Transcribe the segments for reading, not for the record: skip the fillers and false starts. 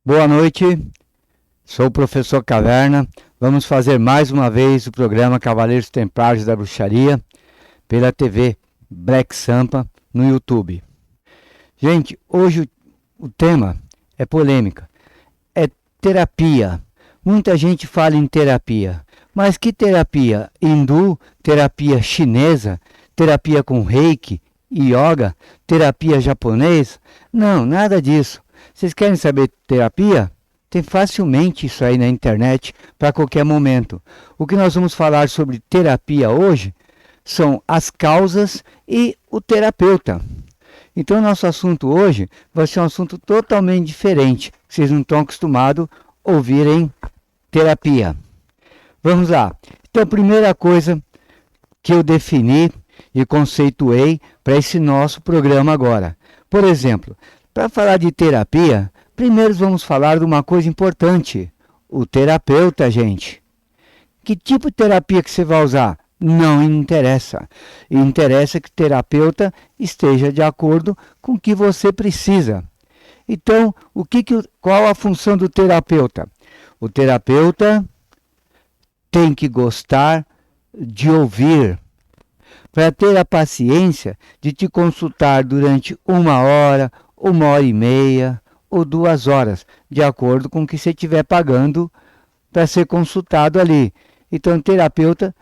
Boa noite, sou o professor Caverna. Vamos fazer mais uma vez o programa Cavaleiros Templários da Bruxaria pela TV Black Sampa no YouTube. Gente, hoje o tema é polêmica, é terapia. Muita gente fala em terapia, mas que terapia? Hindu, terapia chinesa, terapia com reiki, yoga, terapia japonesa? Não, nada disso. Vocês querem saber terapia? Tem facilmente isso aí na internet para qualquer momento. O que nós vamos falar sobre terapia hoje são as causas e o terapeuta. Então, nosso assunto hoje vai ser um assunto totalmente diferente. Vocês não estão acostumados a ouvirem terapia. Vamos lá. Então, a primeira coisa que eu defini e conceituei para esse nosso programa agora. Por exemplo, para falar de terapia, primeiro vamos falar de uma coisa importante. O terapeuta, gente. Que tipo de terapia que você vai usar? Não interessa. Interessa que o terapeuta esteja de acordo com o que você precisa. Então, qual a função do terapeuta? O terapeuta tem que gostar de ouvir, para ter a paciência de te consultar durante 1 hora, 1 hora e meia ou 2 horas, de acordo com o que você estiver pagando para ser consultado ali. Então, o terapeuta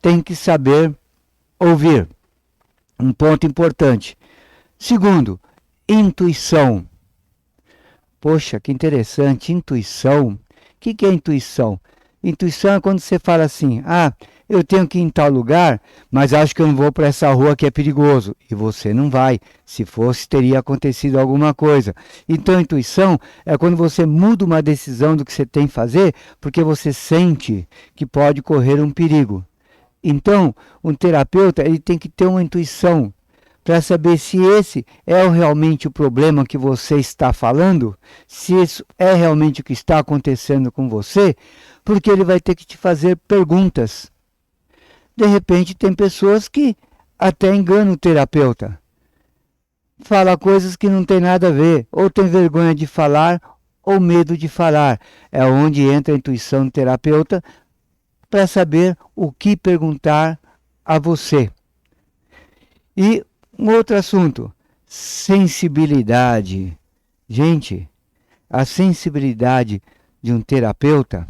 tem que saber ouvir. Um ponto importante. Segundo, intuição. Poxa, que interessante, intuição. O que é intuição? Intuição é quando você fala assim, eu tenho que ir em tal lugar, mas acho que eu não vou para essa rua que é perigoso. E você não vai. Se fosse, teria acontecido alguma coisa. Então, intuição é quando você muda uma decisão do que você tem que fazer, porque você sente que pode correr um perigo. Então, um terapeuta ele tem que ter uma intuição para saber se esse é realmente o problema que você está falando, se isso é realmente o que está acontecendo com você, porque ele vai ter que te fazer perguntas. De repente, tem pessoas que até enganam o terapeuta. Fala coisas que não tem nada a ver, ou tem vergonha de falar, ou medo de falar. É onde entra a intuição do terapeuta para saber o que perguntar a você. E um outro assunto, sensibilidade. Gente, a sensibilidade de um terapeuta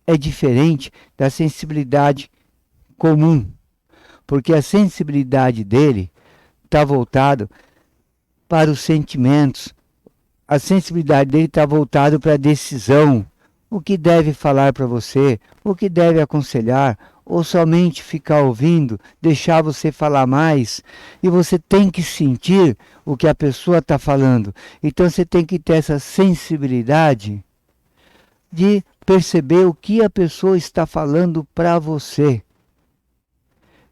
é diferente da sensibilidade comum, porque a sensibilidade dele está voltada para os sentimentos, a sensibilidade dele está voltada para a decisão, o que deve falar para você, o que deve aconselhar, ou somente ficar ouvindo, deixar você falar mais, e você tem que sentir o que a pessoa está falando. Então você tem que ter essa sensibilidade de perceber o que a pessoa está falando para você.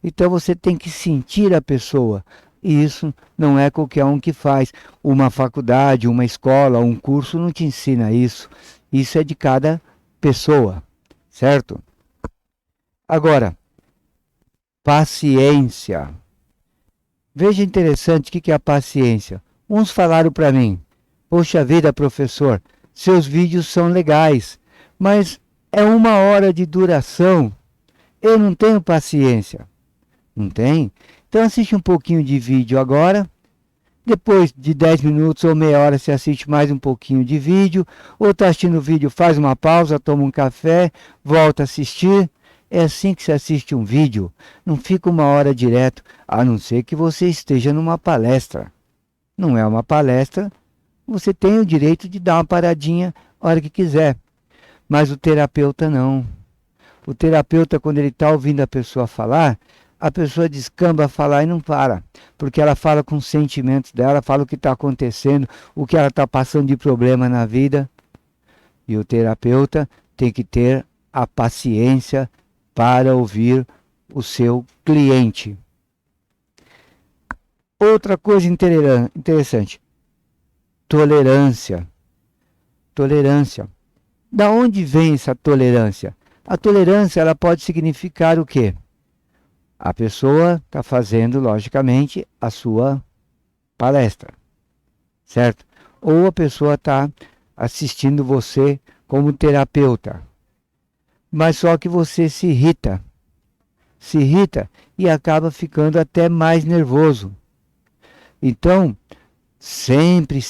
Então você tem que sentir a pessoa. E isso não é qualquer um que faz. Uma faculdade, uma escola, um curso não te ensina isso. Isso é de cada pessoa, certo? Agora, paciência. Veja interessante o que é a paciência. Uns falaram para mim, poxa vida, professor, seus vídeos são legais, mas é 1 hora de duração. Eu não tenho paciência. Não tem? Então assiste um pouquinho de vídeo agora. Depois de 10 minutos ou meia hora você assiste mais um pouquinho de vídeo. Ou está assistindo o vídeo, faz uma pausa, toma um café, volta a assistir. É assim que se assiste um vídeo. Não fica 1 hora direto, a não ser que você esteja numa palestra. Não é uma palestra, você tem o direito de dar uma paradinha a hora que quiser. Mas o terapeuta não. O terapeuta, quando ele está ouvindo a pessoa falar, a pessoa descamba a falar e não para. Porque ela fala com os sentimentos dela, fala o que está acontecendo, o que ela está passando de problema na vida. E o terapeuta tem que ter a paciência para ouvir o seu cliente. Outra coisa interessante, tolerância. Tolerância. Da onde vem essa tolerância? A tolerância ela pode significar o quê? A pessoa está fazendo, logicamente, a sua palestra, certo? ou a pessoa está assistindo você como terapeuta. Mas só que você se irrita e acaba ficando até mais nervoso. Então, sempre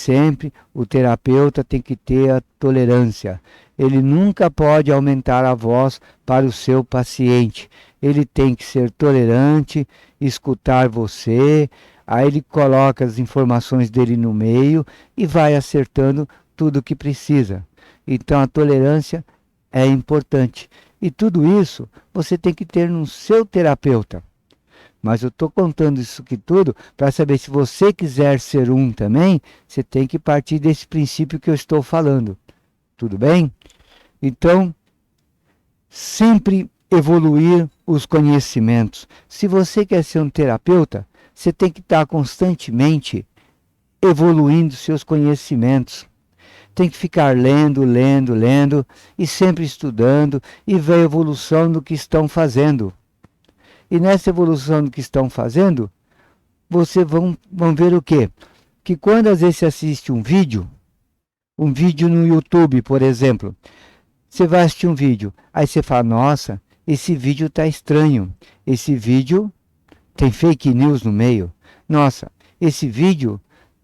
o terapeuta tem que ter a tolerância. Ele nunca pode aumentar a voz para o seu paciente. Ele tem que ser tolerante, escutar você, aí ele coloca as informações dele no meio e vai acertando tudo o que precisa. Então a tolerância é importante. E tudo isso você tem que ter no seu terapeuta. Mas eu estou contando isso aqui tudo para saber se você quiser ser um também, você tem que partir desse princípio que eu estou falando. Tudo bem? Então, sempre evoluir os conhecimentos. Se você quer ser um terapeuta, você tem que estar constantemente evoluindo seus conhecimentos. Tem que ficar lendo e sempre estudando e ver a evolução do que estão fazendo. E nessa evolução do que estão fazendo, vocês vão ver o quê? Que quando às vezes você assiste um vídeo no YouTube, por exemplo, você vai assistir um vídeo, aí você fala, nossa, esse vídeo está estranho, esse vídeo tem fake news no meio, nossa, esse vídeo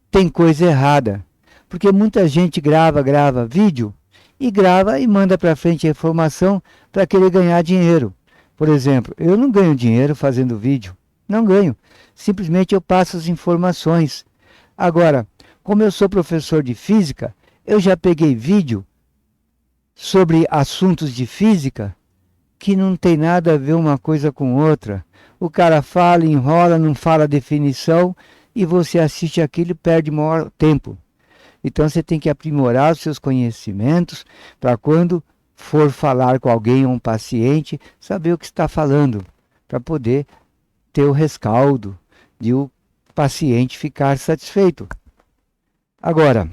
tem coisa errada, porque muita gente grava vídeo e grava e manda para frente a informação para querer ganhar dinheiro. Por exemplo, eu não ganho dinheiro fazendo vídeo, não ganho, simplesmente eu passo as informações. Agora, como eu sou professor de física, eu já peguei vídeo sobre assuntos de física que não tem nada a ver uma coisa com outra. O cara fala, enrola, não fala a definição e você assiste aquilo e perde maior tempo. Então você tem que aprimorar os seus conhecimentos para quando for falar com alguém ou um paciente, saber o que está falando, para poder ter o rescaldo de o paciente ficar satisfeito. Agora,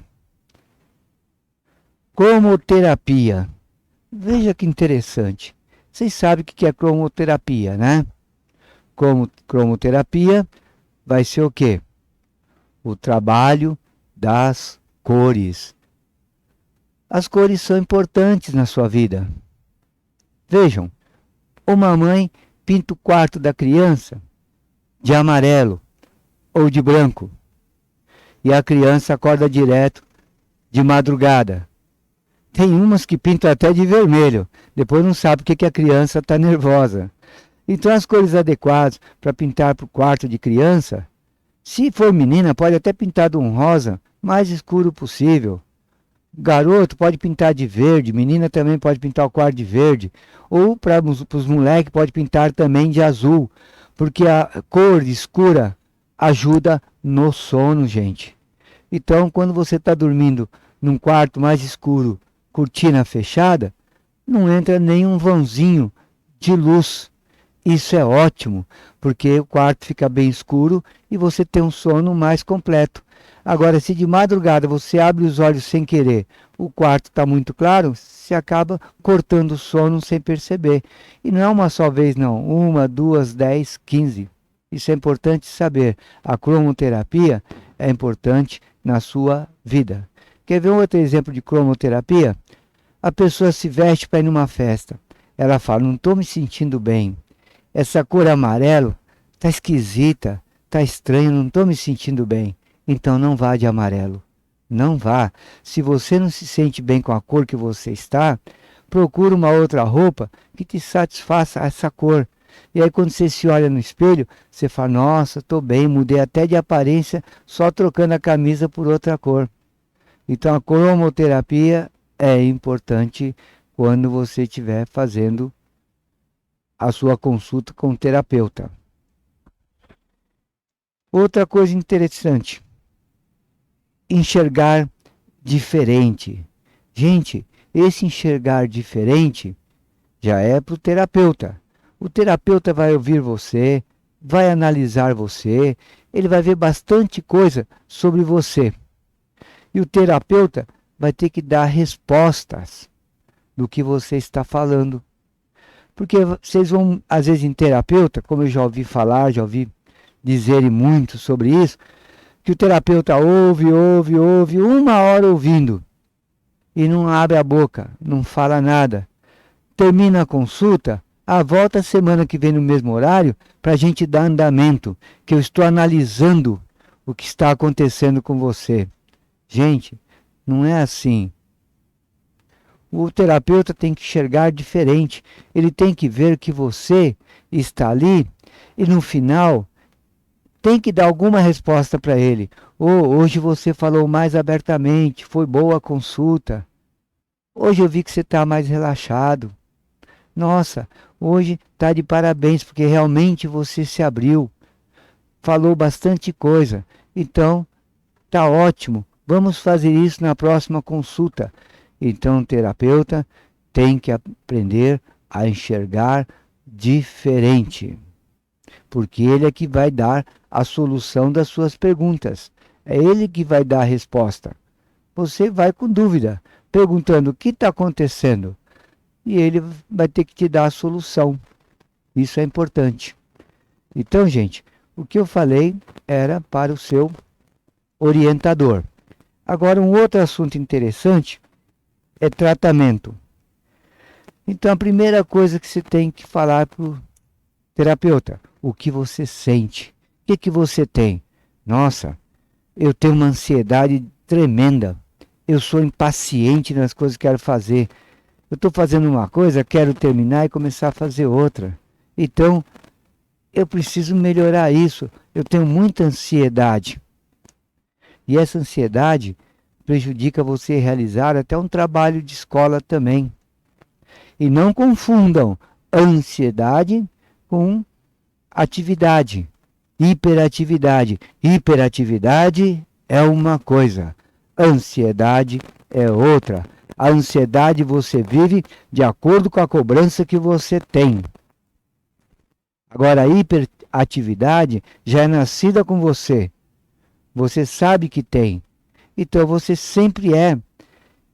cromoterapia. Veja que interessante. Vocês sabem o que é cromoterapia, né? Cromoterapia vai ser o quê? O trabalho das cores. As cores são importantes na sua vida. Vejam, uma mãe pinta o quarto da criança de amarelo ou de branco e a criança acorda direto de madrugada. Tem umas que pintam até de vermelho, depois não sabe porque que a criança está nervosa. Então as cores adequadas para pintar para o quarto de criança, se for menina pode até pintar de um rosa mais escuro possível. Garoto pode pintar de verde, menina também pode pintar o quarto de verde. Ou para os moleques pode pintar também de azul. Porque a cor escura ajuda no sono, gente. Então, quando você está dormindo num quarto mais escuro, cortina fechada, não entra nenhum vãozinho de luz. Isso é ótimo, porque o quarto fica bem escuro e você tem um sono mais completo. Agora, se de madrugada você abre os olhos sem querer, o quarto está muito claro, você acaba cortando o sono sem perceber. E não é uma só vez, não. 1, 2, 10, 15. Isso é importante saber. A cromoterapia é importante na sua vida. Quer ver um outro exemplo de cromoterapia? A pessoa se veste para ir numa festa. Ela fala, não estou me sentindo bem. Essa cor amarelo está esquisita, está estranho, não estou me sentindo bem. Então não vá de amarelo. Não vá. Se você não se sente bem com a cor que você está, procure uma outra roupa que te satisfaça essa cor. E aí quando você se olha no espelho, você fala, nossa, estou bem, mudei até de aparência só trocando a camisa por outra cor. Então a cromoterapia é importante quando você estiver fazendo a sua consulta com o terapeuta. Outra coisa interessante, enxergar diferente. Gente, esse enxergar diferente já é para o terapeuta. O terapeuta vai ouvir você, vai analisar você, ele vai ver bastante coisa sobre você. E o terapeuta vai ter que dar respostas do que você está falando. Porque vocês vão, às vezes, em terapeuta, como eu já ouvi falar, já ouvi dizerem muito sobre isso, que o terapeuta ouve, uma hora ouvindo e não abre a boca, não fala nada. Termina a consulta, volta semana que vem no mesmo horário para a gente dar andamento, que eu estou analisando o que está acontecendo com você. Gente, não é assim. O terapeuta tem que enxergar diferente. Ele tem que ver que você está ali e no final tem que dar alguma resposta para ele. Hoje você falou mais abertamente, foi boa a consulta. Hoje eu vi que você está mais relaxado. Nossa, hoje está de parabéns, porque realmente você se abriu. Falou bastante coisa. Então, tá ótimo. Vamos fazer isso na próxima consulta. Então, o terapeuta tem que aprender a enxergar diferente. Porque ele é que vai dar a solução das suas perguntas. É ele que vai dar a resposta. Você vai com dúvida, perguntando o que está acontecendo. E ele vai ter que te dar a solução. Isso é importante. Então, gente, o que eu falei era para o seu orientador. Agora, um outro assunto interessante é tratamento. Então, a primeira coisa que você tem que falar para o terapeuta, o que você sente, o que você tem? Nossa, eu tenho uma ansiedade tremenda, eu sou impaciente nas coisas que quero fazer. Eu estou fazendo uma coisa, quero terminar e começar a fazer outra. Então, eu preciso melhorar isso. Eu tenho muita ansiedade. E essa ansiedade prejudica você realizar até um trabalho de escola também. E não confundam ansiedade com atividade, hiperatividade. Hiperatividade é uma coisa, ansiedade é outra. A ansiedade você vive de acordo com a cobrança que você tem. Agora, a hiperatividade já é nascida com você. Você sabe que tem. Então, você sempre é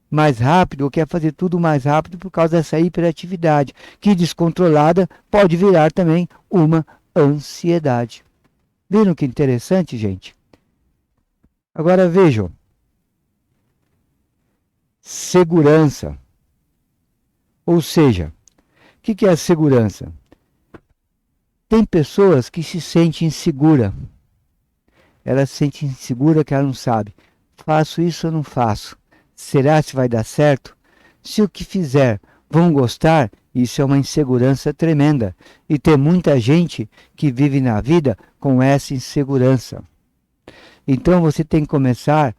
mais rápido ou quer fazer tudo mais rápido por causa dessa hiperatividade, que descontrolada pode virar também uma ansiedade. Viram que interessante, gente? Agora, vejam. Segurança. Ou seja, o que é a segurança? Tem pessoas que se sentem inseguras. Ela se sente insegura que ela não sabe. Faço isso ou não faço? Será se vai dar certo? Se o que fizer vão gostar, isso é uma insegurança tremenda. E tem muita gente que vive na vida com essa insegurança. Então você tem que começar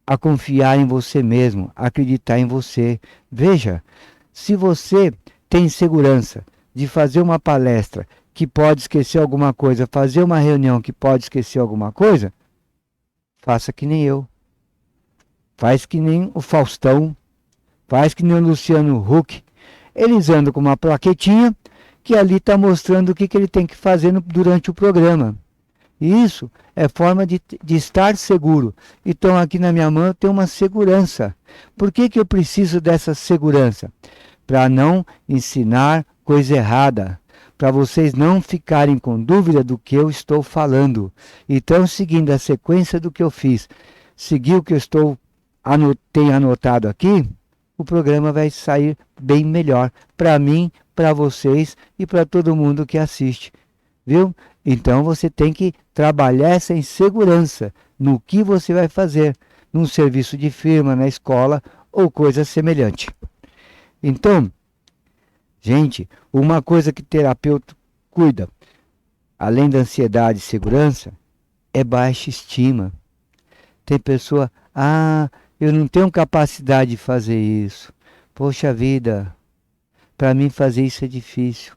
a confiar em você mesmo, acreditar em você. Veja, se você tem segurança de fazer uma palestra que pode esquecer alguma coisa, fazer uma reunião que pode esquecer alguma coisa, faça que nem eu. Faz que nem o Faustão, faz que nem o Luciano Huck. Eles andam com uma plaquetinha que ali está mostrando o que ele tem que fazer durante o programa. E isso é forma de estar seguro. Então aqui na minha mão eu tenho uma segurança. Por que eu preciso dessa segurança? Para não ensinar coisa errada. Para vocês não ficarem com dúvida do que eu estou falando. Então, seguindo a sequência do que eu fiz, seguir o que eu tenho anotado aqui, o programa vai sair bem melhor. Para mim, para vocês e para todo mundo que assiste. Viu? Então você tem que trabalhar essa insegurança no que você vai fazer, num serviço de firma, na escola ou coisa semelhante. Então, gente, uma coisa que terapeuta cuida, além da ansiedade e segurança, é baixa estima. Tem pessoa, eu não tenho capacidade de fazer isso. Poxa vida, para mim fazer isso é difícil.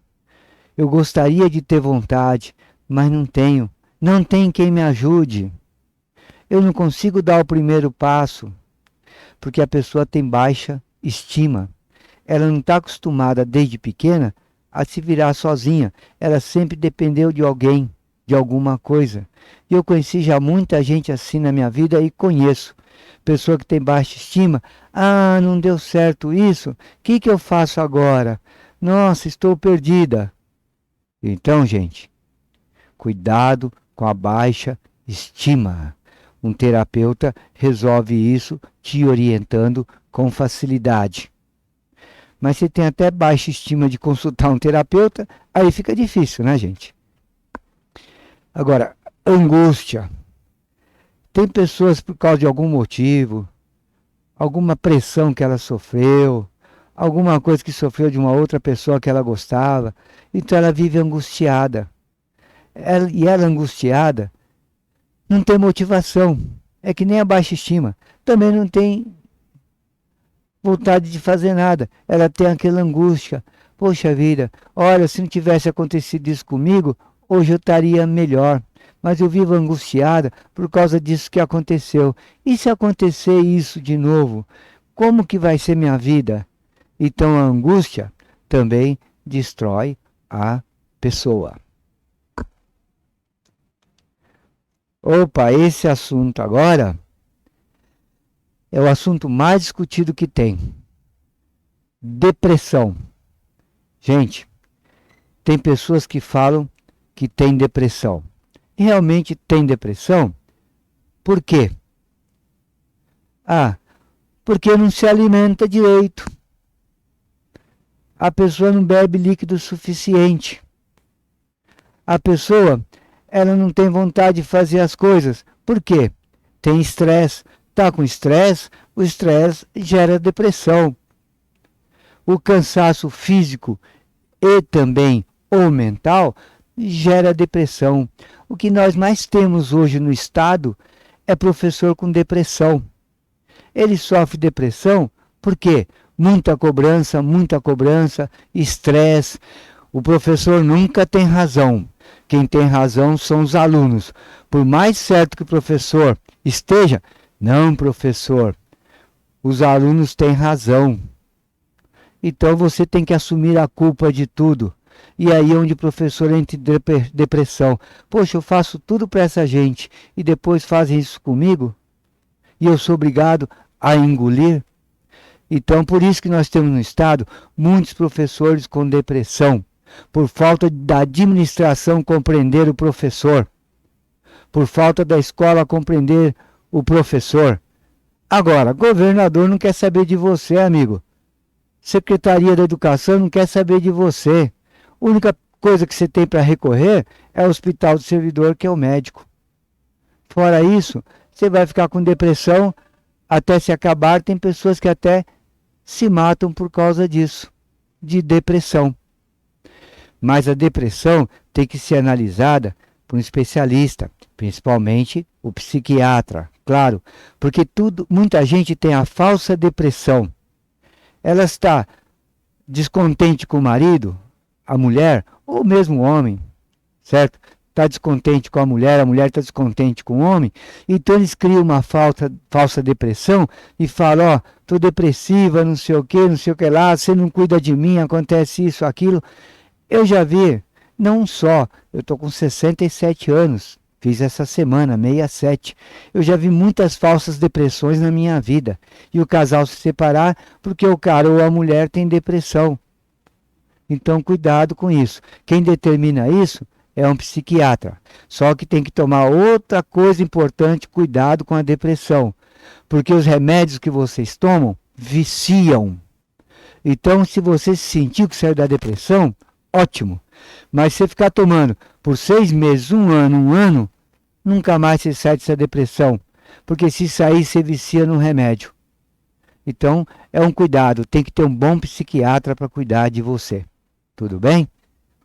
Eu gostaria de ter vontade, mas não tenho. Não tem quem me ajude. Eu não consigo dar o primeiro passo, porque a pessoa tem baixa estima. Ela não está acostumada desde pequena a se virar sozinha. Ela sempre dependeu de alguém, de alguma coisa. E eu conheci já muita gente assim na minha vida e conheço. Pessoa que tem baixa estima. Não deu certo isso. O que eu faço agora? Nossa, estou perdida. Então, gente, cuidado com a baixa estima. Um terapeuta resolve isso te orientando com facilidade. Mas você tem até baixa estima de consultar um terapeuta, aí fica difícil, né, gente? Agora, angústia. Tem pessoas, por causa de algum motivo, alguma pressão que ela sofreu, alguma coisa que sofreu de uma outra pessoa que ela gostava, então ela vive angustiada. Ela angustiada não tem motivação, é que nem a baixa estima, também não tem vontade de fazer nada, ela tem aquela angústia. Poxa vida, olha, se não tivesse acontecido isso comigo, hoje eu estaria melhor, mas eu vivo angustiada por causa disso que aconteceu. E se acontecer isso de novo, como que vai ser minha vida? Então a angústia também destrói a pessoa. Opa, esse assunto agora é o assunto mais discutido que tem. Depressão. Gente, tem pessoas que falam que tem depressão. E realmente tem depressão? Por quê? Porque não se alimenta direito. A pessoa não bebe líquido suficiente. A pessoa, ela não tem vontade de fazer as coisas. Por quê? Tem estresse. Está com estresse, o estresse gera depressão. O cansaço físico e também o mental gera depressão. O que nós mais temos hoje no estado é professor com depressão. Ele sofre depressão porque muita cobrança, estresse. O professor nunca tem razão. Quem tem razão são os alunos. Por mais certo que o professor esteja, não, professor, os alunos têm razão. Então você tem que assumir a culpa de tudo. E aí é onde o professor entra em depressão. Poxa, eu faço tudo para essa gente e depois fazem isso comigo? E eu sou obrigado a engolir? Então, por isso que nós temos no estado muitos professores com depressão. Por falta da administração compreender o professor. Por falta da escola compreender o professor. Agora, governador não quer saber de você, amigo. Secretaria da Educação não quer saber de você. A única coisa que você tem para recorrer é o hospital do servidor, que é o médico. Fora isso, você vai ficar com depressão até se acabar. Tem pessoas que até se matam por causa disso, de depressão. Mas a depressão tem que ser analisada por um especialista, principalmente o psiquiatra, claro, porque muita gente tem a falsa depressão. Ela está descontente com o marido, a mulher, ou mesmo o homem, certo? Está descontente com a mulher está descontente com o homem, então eles criam uma falsa depressão e falam, ó, estou depressiva, não sei o que lá, você não cuida de mim, acontece isso, aquilo. Eu já vi, não só, eu estou com 67 anos, fiz essa semana, 67. Eu já vi muitas falsas depressões na minha vida. E o casal se separar porque o cara ou a mulher tem depressão. Então, cuidado com isso. Quem determina isso é um psiquiatra. Só que tem que tomar outra coisa importante, cuidado com a depressão. Porque os remédios que vocês tomam viciam. Então, se você se sentiu que saiu da depressão, ótimo. Mas se você ficar tomando por 6 meses, um ano, nunca mais você sai dessa depressão. Porque se sair, você vicia no remédio. Então, é um cuidado. Tem que ter um bom psiquiatra para cuidar de você. Tudo bem?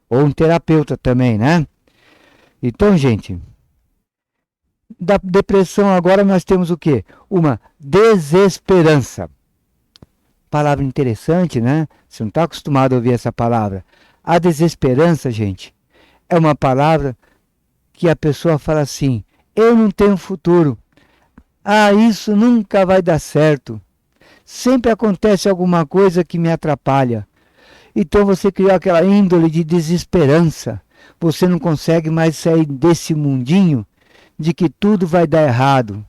Ou um terapeuta também, né? Então, gente, da depressão agora nós temos o quê? Uma desesperança. Palavra interessante, né? Você não está acostumado a ouvir essa palavra. A desesperança, gente, é uma palavra que a pessoa fala assim, eu não tenho futuro. Isso nunca vai dar certo. Sempre acontece alguma coisa que me atrapalha. Então você criou aquela índole de desesperança. Você não consegue mais sair desse mundinho de que tudo vai dar errado.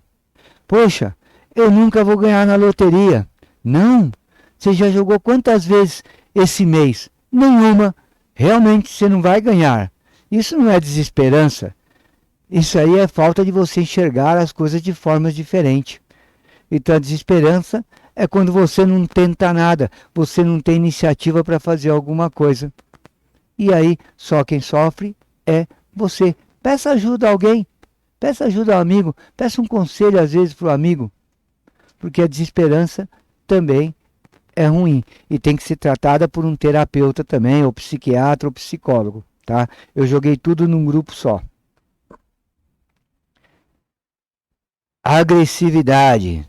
Poxa, eu nunca vou ganhar na loteria. Não, você já jogou quantas vezes esse mês? Nenhuma. Realmente você não vai ganhar. Isso não é desesperança. Isso aí é falta de você enxergar as coisas de formas diferentes. Então a desesperança é quando você não tenta nada, você não tem iniciativa para fazer alguma coisa. E aí só quem sofre é você. Peça ajuda a alguém, peça ajuda ao amigo, peça um conselho às vezes para o amigo, porque a desesperança também é ruim e tem que ser tratada por um terapeuta também, ou psiquiatra ou psicólogo, tá? Eu joguei tudo num grupo só. Agressividade.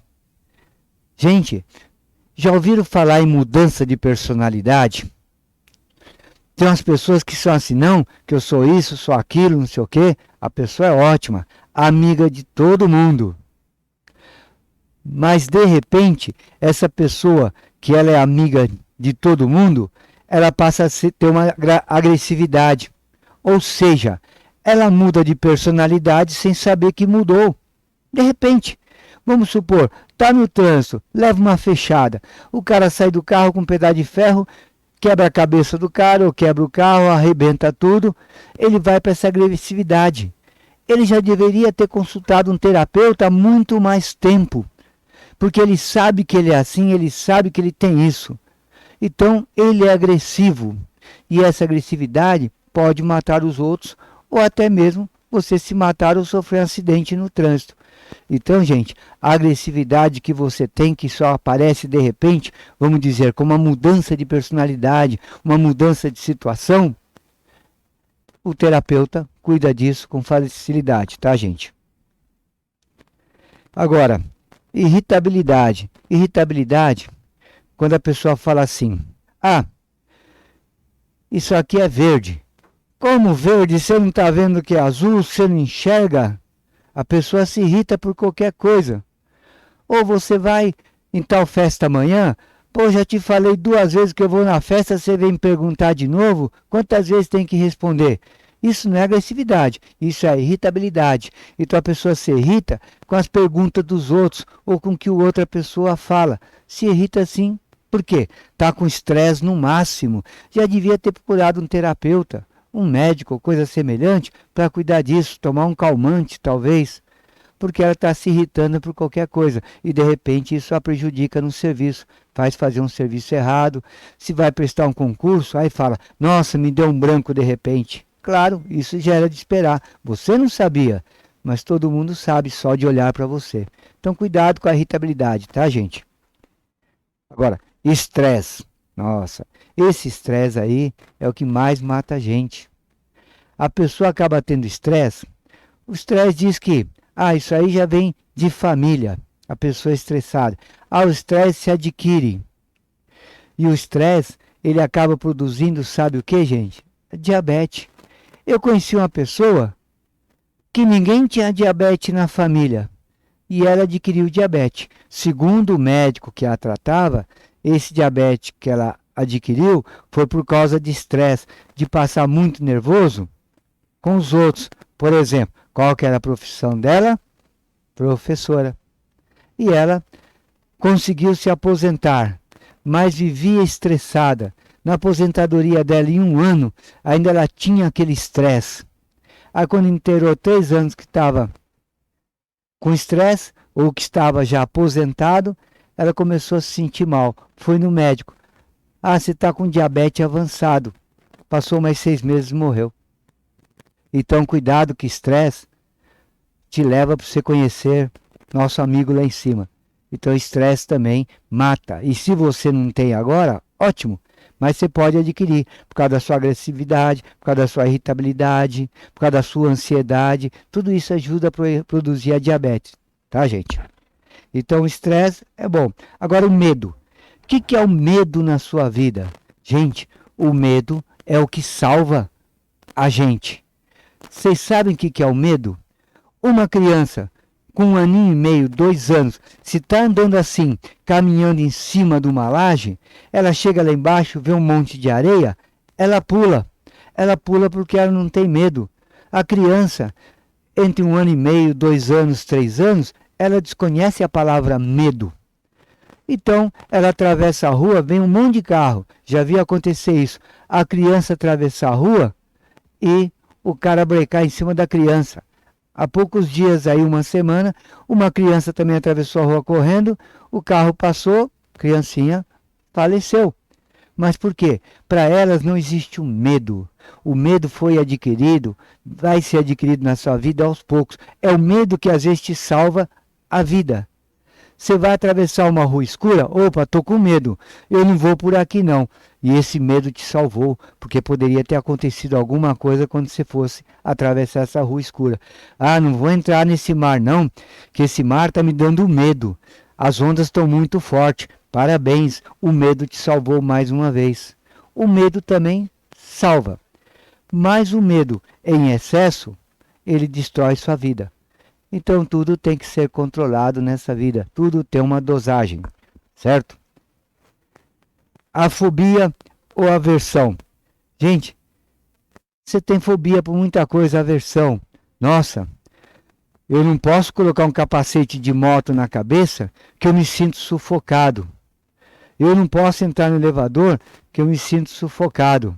Gente, já ouviram falar em mudança de personalidade? Tem umas pessoas que são assim, não, que eu sou isso, sou aquilo, não sei o quê. A pessoa é ótima, amiga de todo mundo. Mas de repente, essa pessoa que ela é amiga de todo mundo, ela passa a ter uma agressividade. Ou seja, ela muda de personalidade sem saber que mudou. De repente, vamos supor, tá no trânsito, leva uma fechada. O cara sai do carro com um pedaço de ferro, quebra a cabeça do cara, ou quebra o carro, arrebenta tudo. Ele vai para essa agressividade. Ele já deveria ter consultado um terapeuta há muito mais tempo. Porque ele sabe que ele é assim, ele sabe que ele tem isso. Então, ele é agressivo. E essa agressividade pode matar os outros, ou até mesmo você se matar ou sofrer um acidente no trânsito. Então, gente, a agressividade que você tem, que só aparece de repente, vamos dizer, com uma mudança de personalidade, uma mudança de situação, o terapeuta cuida disso com facilidade, tá, gente? Agora, irritabilidade. Irritabilidade, quando a pessoa fala assim, ah, isso aqui é verde. Como verde? Você não está vendo que é azul? Você não enxerga? A pessoa se irrita por qualquer coisa. Ou você vai em tal festa amanhã, pô, já te falei 2 vezes que eu vou na festa, você vem me perguntar de novo, quantas vezes tem que responder? Isso não é agressividade, isso é irritabilidade. Então a pessoa se irrita com as perguntas dos outros ou com o que outra pessoa fala. Se irrita assim, por quê? Está com estresse no máximo. Já devia ter procurado um terapeuta, um médico ou coisa semelhante para cuidar disso, tomar um calmante talvez, porque ela está se irritando por qualquer coisa e de repente isso a prejudica no serviço, faz fazer um serviço errado. Se vai prestar um concurso, aí fala, nossa, me deu um branco de repente. Claro, isso já era de esperar. Você não sabia, mas todo mundo sabe só de olhar para você. Então, cuidado com a irritabilidade, tá, gente? Agora, estresse. Nossa, esse estresse aí é o que mais mata a gente. A pessoa acaba tendo estresse. O estresse diz que, isso aí já vem de família. A pessoa é estressada. O estresse se adquire. E o estresse, ele acaba produzindo, sabe o que, gente? Diabetes. Eu conheci uma pessoa que ninguém tinha diabetes na família e ela adquiriu diabetes. Segundo o médico que a tratava, esse diabetes que ela adquiriu foi por causa de estresse, de passar muito nervoso com os outros. Por exemplo, qual que era a profissão dela? Professora. E ela conseguiu se aposentar, mas vivia estressada. Na aposentadoria dela, em 1 ano, ainda ela tinha aquele estresse. Aí quando inteirou 3 anos que estava com estresse, ou que estava já aposentado, ela começou a se sentir mal. Foi no médico. Você está com diabetes avançado. Passou mais 6 meses e morreu. Então cuidado que estresse te leva para você conhecer nosso amigo lá em cima. Então estresse também mata. E se você não tem agora, ótimo. Mas você pode adquirir por causa da sua agressividade, por causa da sua irritabilidade, por causa da sua ansiedade. Tudo isso ajuda a produzir a diabetes, tá, gente? Então o estresse é bom. Agora o medo. O que é o medo na sua vida? Gente, o medo é o que salva a gente. Vocês sabem o que é o medo? Uma criança com 1 aninho e meio, 2 anos, se está andando assim, caminhando em cima de uma laje, ela chega lá embaixo, vê um monte de areia, ela pula. Ela pula porque ela não tem medo. A criança, entre 1 ano e meio, 2 anos, 3 anos, ela desconhece a palavra medo. Então, ela atravessa a rua, vem um monte de carro. Já vi acontecer isso. A criança atravessar a rua e o cara brecar em cima da criança. Há poucos dias, aí uma semana, uma criança também atravessou a rua correndo, o carro passou, criancinha faleceu. Mas por quê? Para elas não existe um medo. O medo foi adquirido, vai ser adquirido na sua vida aos poucos. É o medo que às vezes te salva a vida. Você vai atravessar uma rua escura? Opa, tô com medo. Eu não vou por aqui não. E esse medo te salvou, porque poderia ter acontecido alguma coisa quando você fosse atravessar essa rua escura. Ah, não vou entrar nesse mar não, que esse mar está me dando medo. As ondas estão muito fortes. Parabéns, o medo te salvou mais uma vez. O medo também salva. Mas o medo em excesso, ele destrói sua vida. Então tudo tem que ser controlado nessa vida. Tudo tem uma dosagem, certo? A fobia ou aversão. Gente, você tem fobia por muita coisa, aversão. Nossa, eu não posso colocar um capacete de moto na cabeça que eu me sinto sufocado. Eu não posso entrar no elevador que eu me sinto sufocado.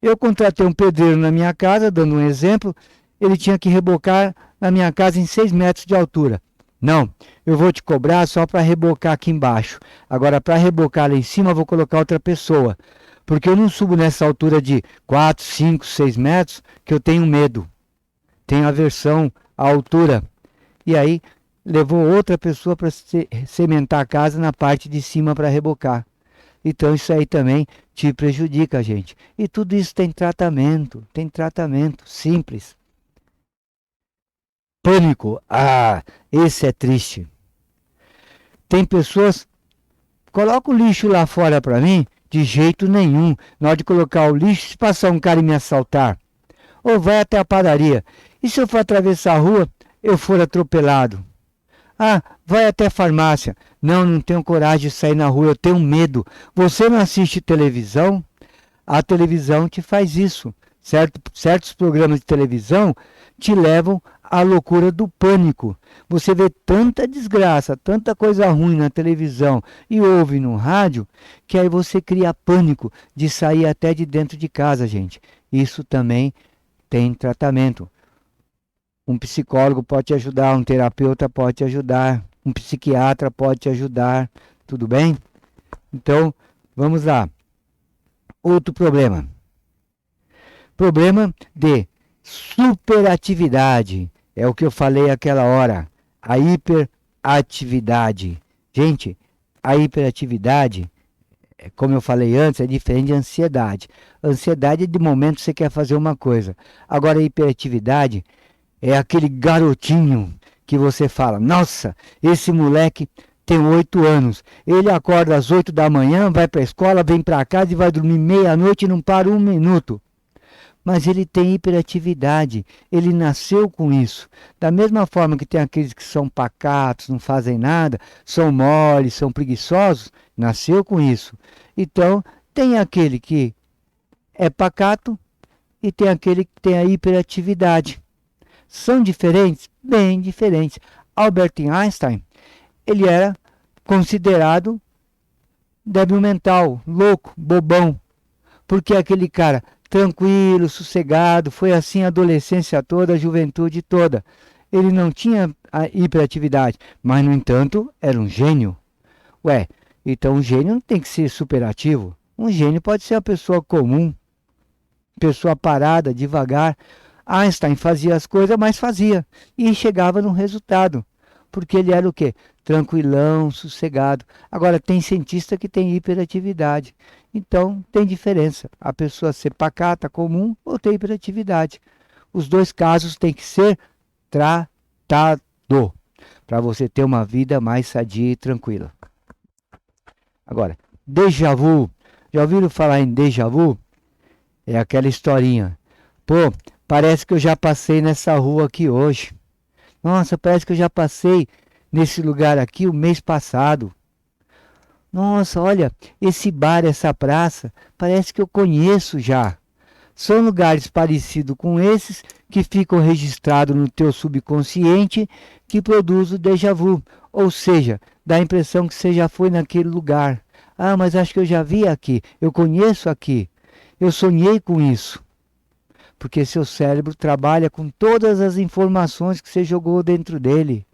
Eu contratei um pedreiro na minha casa, dando um exemplo, ele tinha que rebocar na minha casa em 6 metros de altura. Não, eu vou te cobrar só para rebocar aqui embaixo. Agora, para rebocar lá em cima, eu vou colocar outra pessoa. Porque eu não subo nessa altura de 4, 5, 6 metros, que eu tenho medo. Tenho aversão à altura. E aí, levou outra pessoa para cimentar a casa na parte de cima para rebocar. Então isso aí também te prejudica, gente. E tudo isso tem tratamento simples. Pânico, esse é triste. Tem pessoas, coloca o lixo lá fora para mim, de jeito nenhum. Na hora de colocar o lixo, se passar um cara e me assaltar, ou vai até a padaria. E se eu for atravessar a rua, eu for atropelado? Ah, vai até a farmácia. Não, não tenho coragem de sair na rua, eu tenho medo. Você não assiste televisão? A televisão te faz isso. Certos programas de televisão te levam à loucura do pânico. Você vê tanta desgraça, tanta coisa ruim na televisão e ouve no rádio, que aí você cria pânico de sair até de dentro de casa, gente. Isso também tem tratamento. Um psicólogo pode te ajudar, um terapeuta pode te ajudar, um psiquiatra pode te ajudar, tudo bem? Então, vamos lá. Outro problema. Problema de superatividade. É o que eu falei aquela hora. A hiperatividade. Gente, a hiperatividade, como eu falei antes, é diferente de ansiedade. Ansiedade é de momento que você quer fazer uma coisa. Agora, a hiperatividade é aquele garotinho que você fala, nossa, esse moleque tem 8 anos. Ele acorda às 8 da manhã, vai para a escola, vem para casa e vai dormir meia-noite e não para um minuto. Mas ele tem hiperatividade, ele nasceu com isso. Da mesma forma que tem aqueles que são pacatos, não fazem nada, são moles, são preguiçosos, nasceu com isso. Então, tem aquele que é pacato e tem aquele que tem a hiperatividade. São diferentes? Bem diferentes. Albert Einstein, ele era considerado débil mental, louco, bobão. Porque aquele cara tranquilo, sossegado, foi assim a adolescência toda, a juventude toda. Ele não tinha a hiperatividade, mas no entanto era um gênio. Ué, então um gênio não tem que ser superativo. Um gênio pode ser uma pessoa comum, pessoa parada, devagar. Einstein fazia as coisas, mas fazia. E chegava no resultado. Porque ele era o quê? Tranquilão, sossegado. Agora, tem cientista que tem hiperatividade. Então, tem diferença. A pessoa ser pacata, comum, ou ter hiperatividade. Os dois casos têm que ser tratado. Para você ter uma vida mais sadia e tranquila. Agora, déjà vu. Já ouviram falar em déjà vu? É aquela historinha. Pô, parece que eu já passei nessa rua aqui hoje. Nossa, parece que eu já passei nesse lugar aqui o mês passado. Nossa, olha, esse bar, essa praça, parece que eu conheço já. São lugares parecidos com esses que ficam registrados no teu subconsciente que produz o déjà vu. Ou seja, dá a impressão que você já foi naquele lugar. Ah, mas acho que eu já vi aqui, eu conheço aqui, eu sonhei com isso. Porque seu cérebro trabalha com todas as informações que você jogou dentro dele.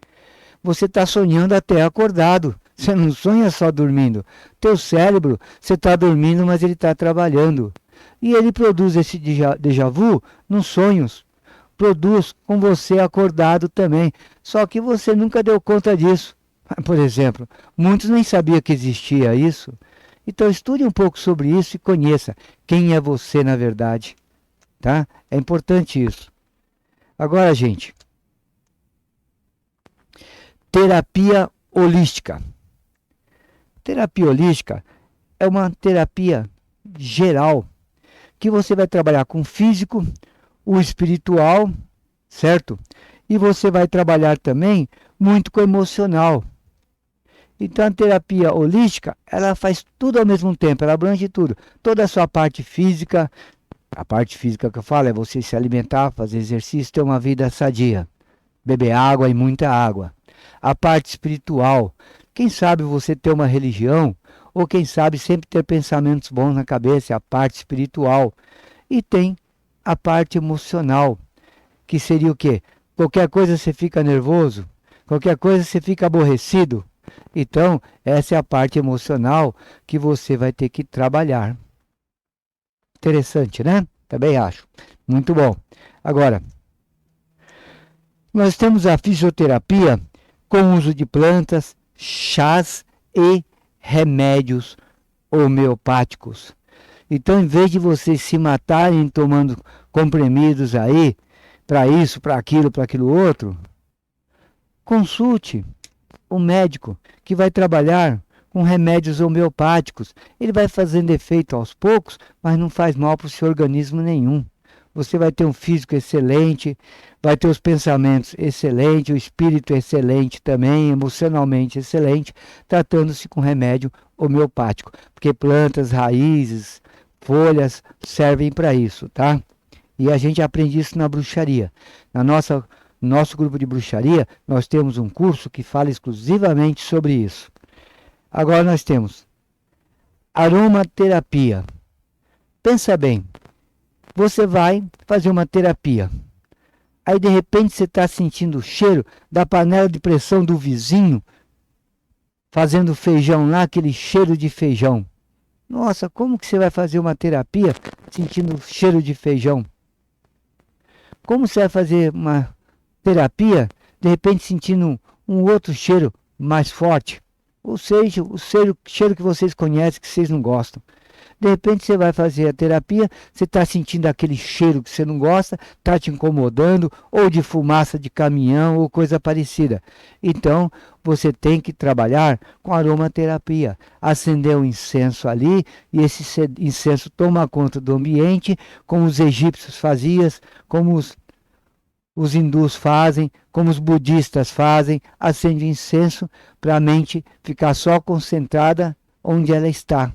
Você está sonhando até acordado. Você não sonha só dormindo. Teu cérebro, você está dormindo, mas ele está trabalhando. E ele produz esse déjà vu nos sonhos. Produz com você acordado também. Só que você nunca deu conta disso. Por exemplo, muitos nem sabiam que existia isso. Então estude um pouco sobre isso e conheça quem é você na verdade. Tá? É importante isso. Agora, gente, terapia holística. Terapia holística é uma terapia geral que você vai trabalhar com o físico, o espiritual, certo? E você vai trabalhar também muito com o emocional. Então a terapia holística, ela faz tudo ao mesmo tempo, ela abrange tudo. Toda a sua parte física, a parte física que eu falo é você se alimentar, fazer exercício, ter uma vida sadia. Beber água e muita água. A parte espiritual, quem sabe você ter uma religião, ou quem sabe sempre ter pensamentos bons na cabeça, é a parte espiritual. E tem a parte emocional, que seria o quê? Qualquer coisa você fica nervoso, qualquer coisa você fica aborrecido. Então, essa é a parte emocional que você vai ter que trabalhar. Interessante, né? Também acho. Muito bom. Agora, nós temos a fisioterapia com o uso de plantas, chás e remédios homeopáticos. Então, em vez de vocês se matarem tomando comprimidos aí, para isso, para aquilo outro, consulte o médico que vai trabalhar com remédios homeopáticos. Ele vai fazendo efeito aos poucos, mas não faz mal para o seu organismo nenhum. Você vai ter um físico excelente, vai ter os pensamentos excelentes, o espírito excelente também, emocionalmente excelente, tratando-se com remédio homeopático. Porque plantas, raízes, folhas servem para isso, tá? E a gente aprende isso na bruxaria. Nosso grupo de bruxaria, nós temos um curso que fala exclusivamente sobre isso. Agora nós temos aromaterapia. Pensa bem, você vai fazer uma terapia. Aí de repente você está sentindo o cheiro da panela de pressão do vizinho, fazendo feijão lá, aquele cheiro de feijão. Nossa, como que você vai fazer uma terapia sentindo o cheiro de feijão? Como você vai fazer uma terapia, de repente sentindo um outro cheiro mais forte? Ou seja, o cheiro que vocês conhecem, que vocês não gostam. De repente você vai fazer a terapia, você está sentindo aquele cheiro que você não gosta, está te incomodando, ou de fumaça de caminhão, ou coisa parecida. Então, você tem que trabalhar com aromaterapia. Acender um incenso ali, e esse incenso toma conta do ambiente, como os egípcios faziam, como os hindus fazem, como os budistas fazem, acende incenso para a mente ficar só concentrada onde ela está.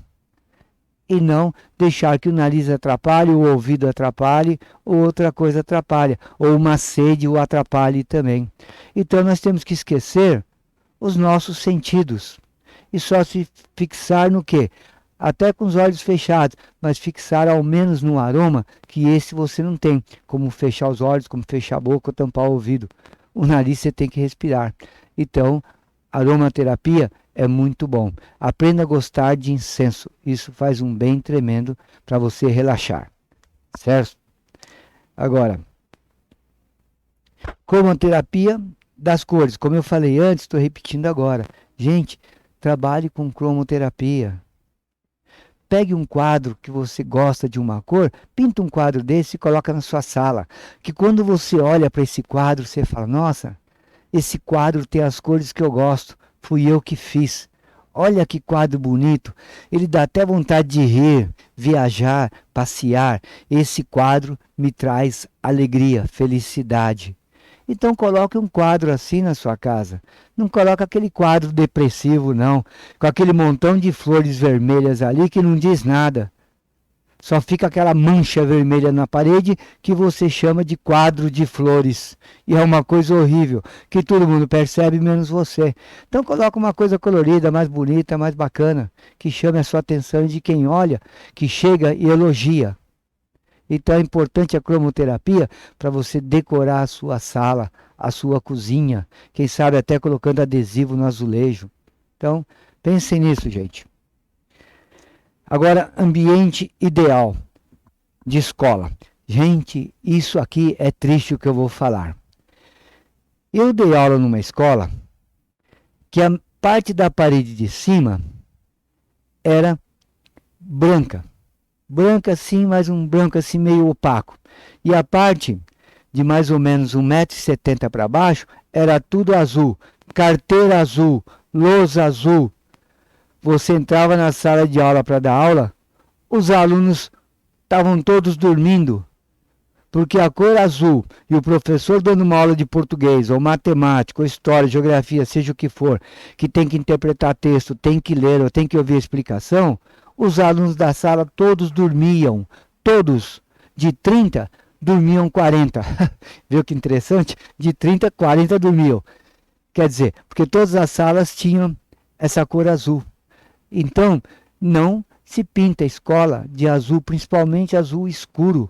E não deixar que o nariz atrapalhe, o ouvido atrapalhe, ou outra coisa atrapalhe, ou uma sede o atrapalhe também. Então nós temos que esquecer os nossos sentidos e só se fixar no quê? Até com os olhos fechados, mas fixar ao menos no aroma, que esse você não tem, como fechar os olhos, como fechar a boca ou tampar o ouvido. O nariz você tem que respirar. Então, aromaterapia é muito bom. Aprenda a gostar de incenso. Isso faz um bem tremendo para você relaxar. Certo? Agora, cromoterapia das cores. Como eu falei antes, estou repetindo agora. Gente, trabalhe com cromoterapia. Pegue um quadro que você gosta de uma cor, pinta um quadro desse e coloca na sua sala. Que quando você olha para esse quadro, você fala, nossa, esse quadro tem as cores que eu gosto. Fui eu que fiz. Olha que quadro bonito. Ele dá até vontade de rir, viajar, passear. Esse quadro me traz alegria, felicidade. Então coloque um quadro assim na sua casa. Não coloque aquele quadro depressivo, não. Com aquele montão de flores vermelhas ali que não diz nada. Só fica aquela mancha vermelha na parede que você chama de quadro de flores. E é uma coisa horrível, que todo mundo percebe, menos você. Então coloca uma coisa colorida, mais bonita, mais bacana, que chame a sua atenção de quem olha, que chega e elogia. Então é importante a cromoterapia para você decorar a sua sala, a sua cozinha, quem sabe até colocando adesivo no azulejo. Então, pensem nisso, gente. Agora, ambiente ideal de escola. Gente, isso aqui é triste o que eu vou falar. Eu dei aula numa escola que a parte da parede de cima era branca. Branca sim, mas um branco assim meio opaco. E a parte de mais ou menos 1,70 m para baixo era tudo azul. Carteira azul, lousa azul. Você entrava na sala de aula para dar aula, os alunos estavam todos dormindo. Porque a cor azul e o professor dando uma aula de português, ou matemática, ou história, geografia, seja o que for, que tem que interpretar texto, tem que ler ou tem que ouvir a explicação, os alunos da sala todos dormiam. Todos. De 30, dormiam 40. Viu que interessante? De 30, 40 dormiam. Quer dizer, porque todas as salas tinham essa cor azul. Então, não se pinta a escola de azul, principalmente azul escuro,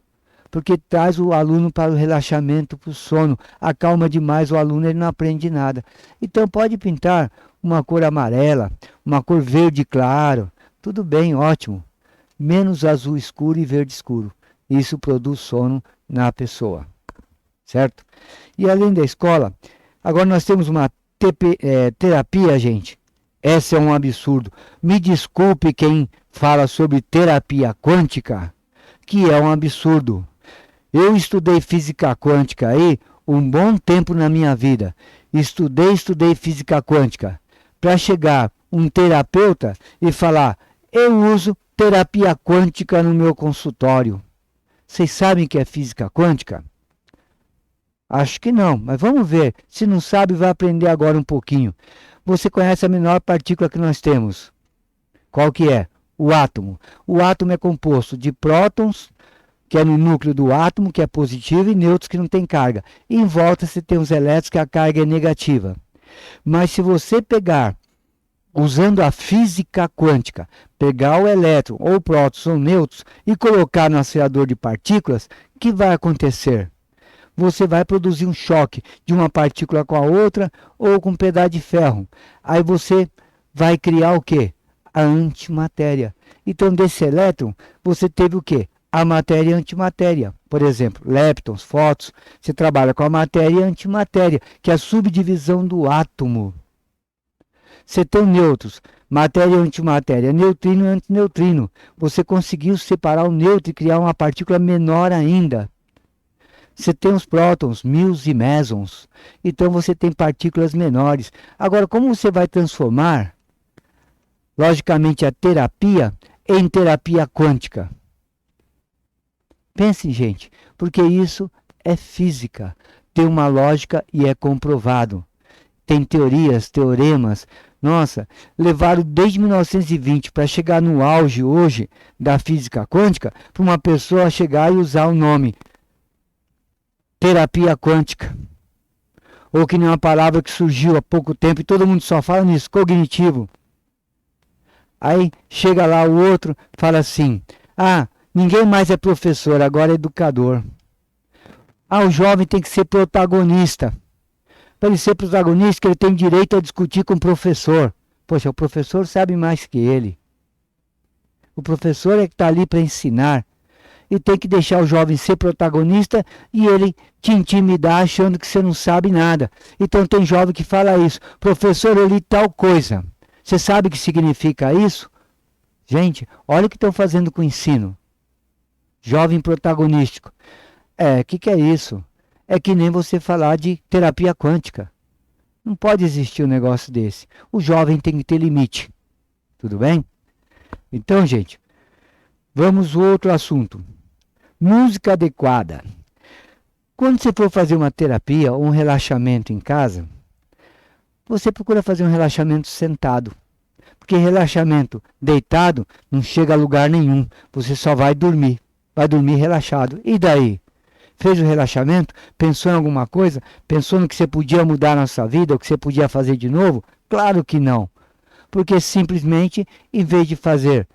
porque traz o aluno para o relaxamento, para o sono, acalma demais o aluno, ele não aprende nada. Então pode pintar uma cor amarela, uma cor verde claro, tudo bem, ótimo. Menos azul escuro e verde escuro. Isso produz sono na pessoa, certo? E além da escola, agora nós temos uma terapia, gente. Essa é um absurdo. Me desculpe quem fala sobre terapia quântica, que é um absurdo. Eu estudei física quântica aí um bom tempo na minha vida. Estudei física quântica. Para chegar um terapeuta e falar, eu uso terapia quântica no meu consultório. Vocês sabem o que é física quântica? Acho que não, mas vamos ver. Se não sabe, vai aprender agora um pouquinho. Você conhece a menor partícula que nós temos? Qual que é? O átomo. O átomo é composto de prótons, que é no núcleo do átomo, que é positivo, e nêutrons, que não tem carga. E em volta você tem os elétrons, que a carga é negativa. Mas se você pegar, usando a física quântica, pegar o elétron, ou prótons, ou nêutrons, e colocar no acelerador de partículas, o que vai acontecer? Você vai produzir um choque de uma partícula com a outra, ou com um pedaço de ferro. Aí você vai criar o quê? A antimatéria. Então, desse elétron, você teve o quê? A matéria e a antimatéria. Por exemplo, leptons, fótons, você trabalha com a matéria e a antimatéria, que é a subdivisão do átomo. Você tem nêutrons, matéria e antimatéria, neutrino e antineutrino. Você conseguiu separar o nêutron e criar uma partícula menor ainda. Você tem os prótons, mils e mesons. Então você tem partículas menores. Agora, como você vai transformar, logicamente, a terapia em terapia quântica? Pensem, gente, porque isso é física, tem uma lógica e é comprovado. Tem teorias, teoremas. Nossa, levaram desde 1920 para chegar no auge hoje da física quântica, para uma pessoa chegar e usar o nome terapia quântica. Ou que nem uma palavra que surgiu há pouco tempo e todo mundo só fala nisso, cognitivo. Aí chega lá o outro, fala assim, ninguém mais é professor, agora é educador. O jovem tem que ser protagonista. Para ele ser protagonista, ele tem direito a discutir com o professor. Poxa, o professor sabe mais que ele. O professor é que está ali para ensinar. E tem que deixar o jovem ser protagonista e ele te intimidar achando que você não sabe nada. Então tem jovem que fala isso. Professor, eu li tal coisa. Você sabe o que significa isso? Gente, olha o que estão fazendo com o ensino. Jovem protagonístico. O que é isso? É que nem você falar de terapia quântica. Não pode existir um negócio desse. O jovem tem que ter limite. Tudo bem? Então, gente, vamos ao outro assunto. Música adequada. Quando você for fazer uma terapia ou um relaxamento em casa, você procura fazer um relaxamento sentado. Porque relaxamento deitado não chega a lugar nenhum. Você só vai dormir. Vai dormir relaxado. E daí? Fez o relaxamento? Pensou em alguma coisa? Pensou no que você podia mudar na sua vida? Ou que você podia fazer de novo? Claro que não. Porque simplesmente, em vez de fazer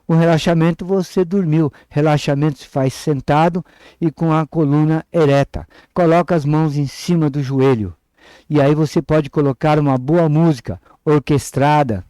O relaxamento você dormiu. Relaxamento se faz sentado e com a coluna ereta. Coloca as mãos em cima do joelho. E aí você pode colocar uma boa música orquestrada.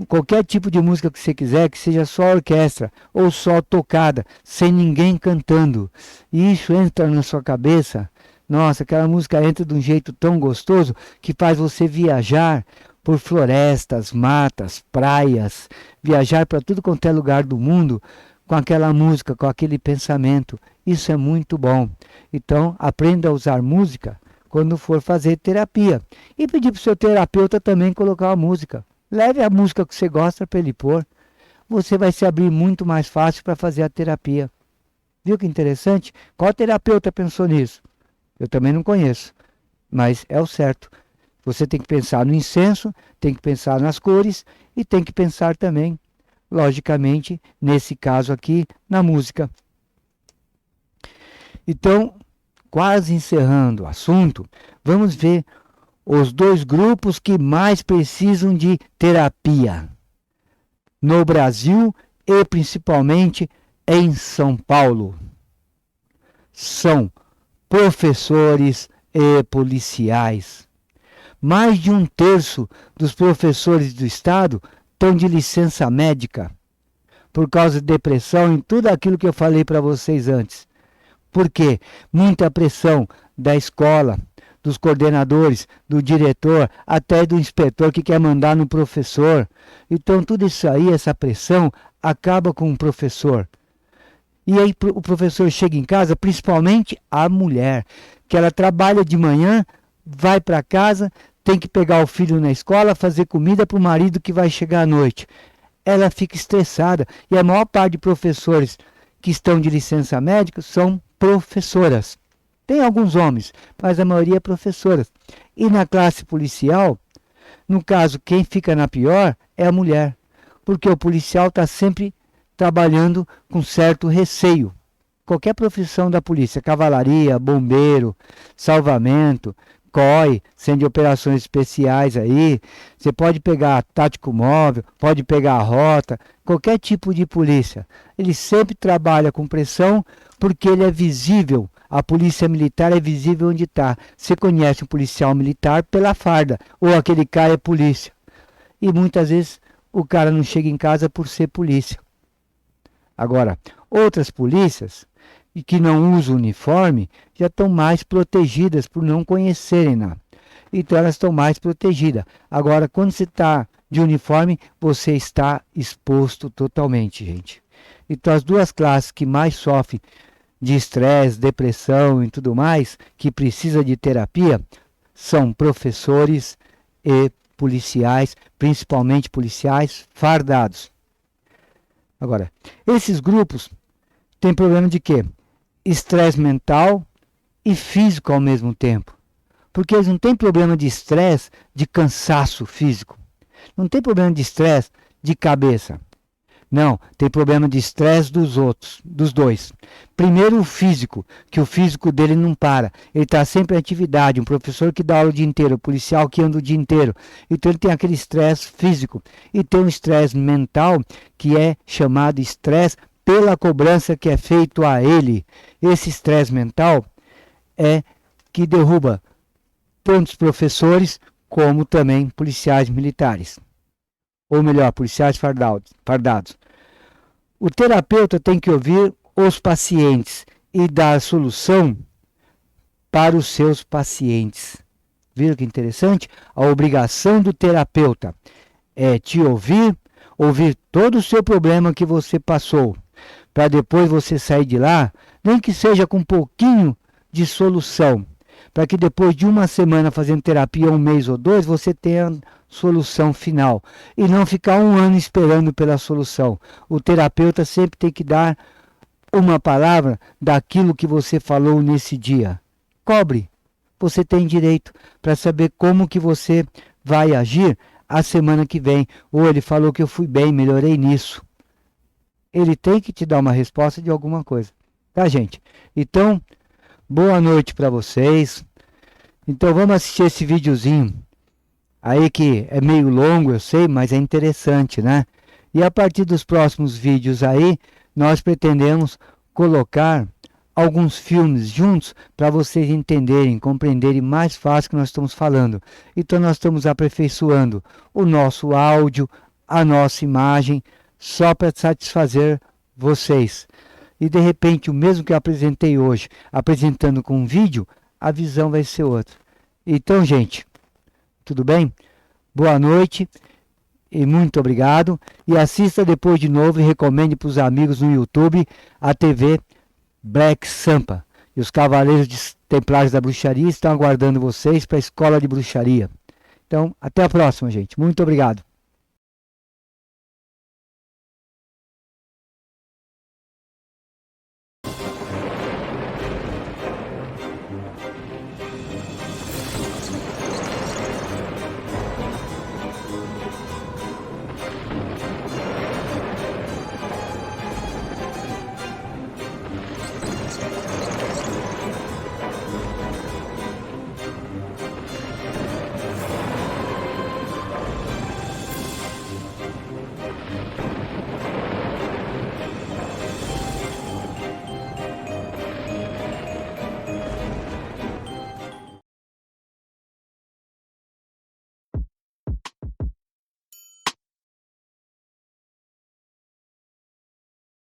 Qualquer tipo de música que você quiser, que seja só orquestra ou só tocada, sem ninguém cantando. E isso entra na sua cabeça. Nossa, aquela música entra de um jeito tão gostoso que faz você viajar por florestas, matas, praias, viajar para tudo quanto é lugar do mundo com aquela música, com aquele pensamento. Isso é muito bom. Então, aprenda a usar música quando for fazer terapia. E pedir para o seu terapeuta também colocar a música. Leve a música que você gosta para ele pôr. Você vai se abrir muito mais fácil para fazer a terapia. Viu que interessante? Qual terapeuta pensou nisso? Eu também não conheço, mas é o certo. Você tem que pensar no incenso, tem que pensar nas cores e tem que pensar também, logicamente, nesse caso aqui, na música. Então, quase encerrando o assunto, vamos ver os dois grupos que mais precisam de terapia no Brasil e principalmente em São Paulo. São professores e policiais. Mais de 1/3 dos professores do estado estão de licença médica por causa de depressão e tudo aquilo que eu falei para vocês antes. Por quê? Muita pressão da escola, dos coordenadores, do diretor, até do inspetor que quer mandar no professor. Então tudo isso aí, essa pressão, acaba com o professor. E aí o professor chega em casa, principalmente a mulher, que ela trabalha de manhã, vai para casa, tem que pegar o filho na escola, fazer comida para o marido que vai chegar à noite. Ela fica estressada. E a maior parte de professores que estão de licença médica são professoras. Tem alguns homens, mas a maioria é professoras. E na classe policial, no caso, quem fica na pior é a mulher. Porque o policial está sempre trabalhando com certo receio. Qualquer profissão da polícia, cavalaria, bombeiro, salvamento, COI, Centro de Operações Especiais aí, você pode pegar tático móvel, pode pegar a rota, qualquer tipo de polícia. Ele sempre trabalha com pressão porque ele é visível. A polícia militar é visível onde está. Você conhece um policial militar pela farda, ou aquele cara é polícia. E muitas vezes o cara não chega em casa por ser polícia. Agora, outras polícias e que não usam uniforme já estão mais protegidas por não conhecerem nada. Então elas estão mais protegidas. Agora, quando você está de uniforme, você está exposto totalmente, gente. Então as duas classes que mais sofrem de estresse, depressão e tudo mais, que precisa de terapia, são professores e policiais, principalmente policiais fardados. Agora, esses grupos têm problema de quê? Estresse mental e físico ao mesmo tempo. Porque eles não têm problema de estresse, de cansaço físico. Não tem problema de estresse de cabeça. Não, tem problema de estresse dos outros, dos dois. Primeiro o físico, que o físico dele não para. Ele está sempre em atividade, um professor que dá aula o dia inteiro, um policial que anda o dia inteiro. Então ele tem aquele estresse físico. E tem um estresse mental, que é chamado estresse pela cobrança que é feito a ele. Esse estresse mental é que derruba tanto os professores como também policiais militares. Ou melhor, policiais fardados. O terapeuta tem que ouvir os pacientes e dar solução para os seus pacientes. Viram que interessante? A obrigação do terapeuta é te ouvir todo o seu problema que você passou, para depois você sair de lá, nem que seja com um pouquinho de solução, para que depois de uma semana fazendo terapia, 1 mês ou 2, você tenha solução final e não ficar 1 ano esperando pela solução. O terapeuta sempre tem que dar uma palavra daquilo que você falou nesse dia. Cobre. Você tem direito para saber como que você vai agir a semana que vem. Ou ele falou que eu fui bem, melhorei nisso. Ele tem que te dar uma resposta de alguma coisa. Tá, gente? Então, boa noite para vocês. Então vamos assistir esse videozinho aí que é meio longo, eu sei, mas é interessante, né? E a partir dos próximos vídeos aí, nós pretendemos colocar alguns filmes juntos para vocês entenderem, compreenderem mais fácil o que nós estamos falando. Então nós estamos aperfeiçoando o nosso áudio, a nossa imagem, só para satisfazer vocês. E de repente, o mesmo que eu apresentei hoje, apresentando com um vídeo, a visão vai ser outra. Então, gente, tudo bem? Boa noite e muito obrigado. E assista depois de novo e recomende para os amigos no YouTube a TV Black Sampa. E os Cavaleiros Templários da Bruxaria estão aguardando vocês para a Escola de Bruxaria. Então, até a próxima, gente. Muito obrigado.